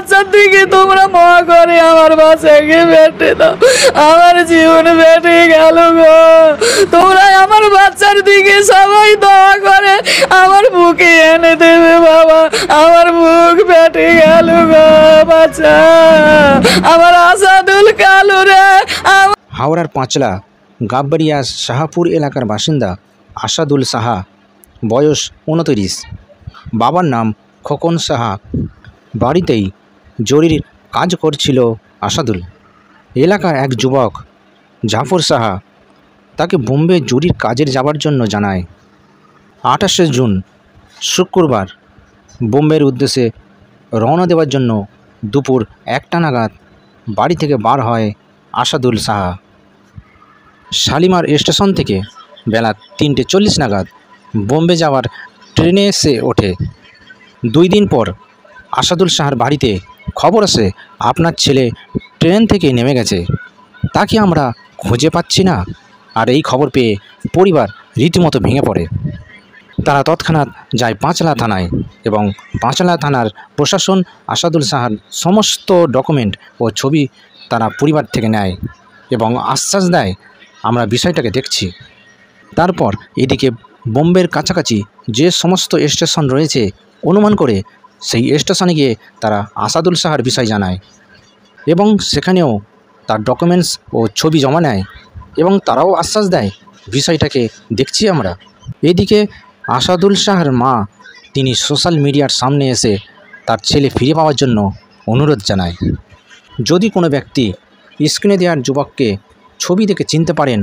বাচ্চার দিকে তোমরা মহা করে আমার বাচ্চাকে বেটে দাও। আমার জীবন বেটে গেল গো। তোমরা আমার বাচ্চার দিকে সবাই দোয়া করে আমার বুকে এনে দেবে বাবা। আমার বুক বেটে গেল গো বাচ্চা, আমার আসাদুল কালু রে। হাওড়ার পাঁচলা গাববাড়িয়া শাহপুর এলাকার বাসিন্দা আসাদুল সাহা, বয়স 29। বাবার নাম খোকন সাহা। বাড়িতেই জরির কাজ করছিল আসাদুল। এলাকার এক যুবক জাফর সাহা তাকে বোম্বে জরির কাজের যাবার জন্য জানায়। 28শে জুন শুক্রবার বোম্বের উদ্দেশ্যে রওনা দেওয়ার জন্য দুপুর 1টা নাগাদ বাড়ি থেকে বার হয় আসাদুল সাহা। শালিমার স্টেশন থেকে বেলা 3:40 নাগাদ বোম্বে যাওয়ার ট্রেনে এসে ওঠে। 2 দিন পর আসাদুল সাহার বাড়িতে খবর আসে আপনার ছেলে ট্রেন থেকে নেমে গেছে, তাকে আমরা খুঁজে পাচ্ছি না। আর এই খবর পেয়ে পরিবার রীতিমতো ভেঙে পড়ে। তারা তৎক্ষণাৎ যায় পাঁচলা থানায় এবং পাঁচলা থানার প্রশাসন আসাদুল সাহার সমস্ত ডকুমেন্ট ও ছবি তারা পরিবার থেকে নেয় এবং আশ্বাস দেয় আমরা বিষয়টাকে দেখছি। তারপর এদিকে বোম্বের কাছাকাছি যে সমস্ত স্টেশন রয়েছে অনুমান করে সেই স্টেশনে গিয়ে তারা আসাদুল সাহার বিষয় জানায় এবং সেখানেও তার ডকুমেন্টস ও ছবি জমা নেয় এবং তারাও আশ্বাস দেয় বিষয়টাকে দেখছি আমরা। এদিকে আসাদুল সাহার মা তিনি সোশ্যাল মিডিয়ার সামনে এসে তার ছেলে ফিরে পাওয়ার জন্য অনুরোধ জানায়। যদি কোনো ব্যক্তি স্ক্রিনে দেওয়ার যুবককে ছবি দেখে চিনতে পারেন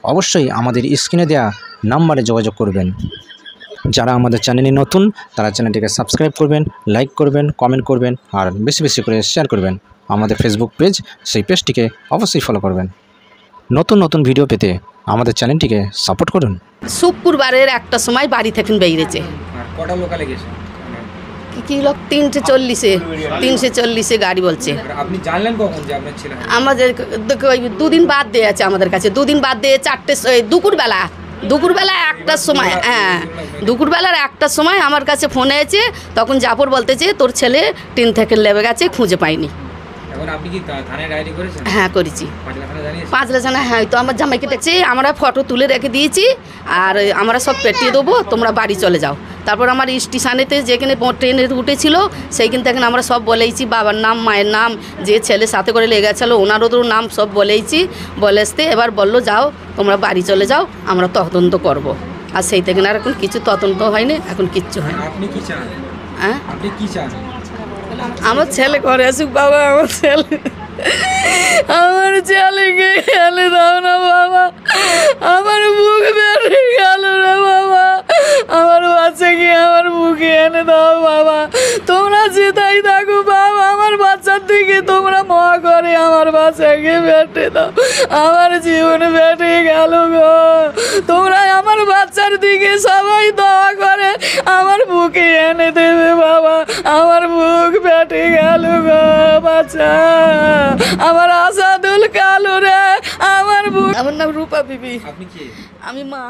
অবশ্যই আমাদের স্ক্রিনে দেওয়া নাম্বারে যোগাযোগ করবেন। যারা আমাদের চ্যানেলে নতুন তারা চ্যানেলটিকে সাবস্ক্রাইব করবেন, লাইক করবেন, কমেন্ট করবেন আর বেশি বেশি করে শেয়ার করবেন। আমাদের ফেসবুক পেজ, সেই পেজটিকে অবশ্যই ফলো করবেন। নতুন নতুন ভিডিও পেতে আমাদের চ্যানেলটিকে সাপোর্ট করুন। শুক্রবারের 1টার সময় বাড়ি থেকে বেরিয়েছে। কটা লোকালে গেছে? কি লোক 340 গাড়ি বলছে। আপনি জানলেন কখন যে আপনার ছেলে? আমাদের 2 দিন বাদ দিয়ে আছে আমাদের কাছে। 2 দিন বাদ দিয়ে 4টে দুপুরবেলা 1টার সময়, হ্যাঁ দুপুরবেলার 1টার সময় আমার কাছে ফোন এসেছে। তখন জাফর বলতেছে তোর ছেলে ট্রেন থেকে লেবে গেছে, খুঁজে পাইনি। এখন আপনি কি থানায় ডায়েরি করেছেন? হ্যাঁ করেছি। পাঁচলা থানা, হ্যাঁ তো আমার জামাইকে দেখছি, আমরা ফটো তুলে রেখে দিয়েছি আর আমরা সব পেটিয়ে দেবো, তোমরা বাড়ি চলে যাও। তারপর আমার স্টেশনেতে যেখানে ট্রেনে উঠেছিল সেইখান থেকে আমরা সব বলেইছি, বাবার নাম, মায়ের নাম, যে ছেলের সাথে করে লেগে গেছিলো ওনারও নাম সব বলেইছি। বলে আসতে এবার বললো যাও তোমরা বাড়ি চলে যাও, আমরা তদন্ত করব। আর সেই থেকে আর এখন কিছু তদন্ত হয়নি, এখন কিচ্ছু হয়নি। আপনি কি চান? হ্যাঁ আপনি কি চান? আমার ছেলে ঘরে আসুক বাবা, আমার ছেলেকে এনে দাও না বাবা, আমার বুক বেড়ে গেল রে বাবা, আমার বাচ্চাকে আমার বুকে এনে দাও বাবা। তোমরা যেটাই থাকো বাবা, আমার বাচ্চার দিকে তোমরা মহা করে আমার বাচ্চাকে বেটে দাও। আমার জীবন বেটে গেল গো। তোমরা আমার বাচ্চার দিকে সবাই দোয়া করে আমার বুকে এনে দেবে বাবা। আমার বুক বেটে গেল গো বাচ্চা, আমার আসাদুল কালু রে। আমার নাম রূপা বিবি। আপনি কি? আমি মা।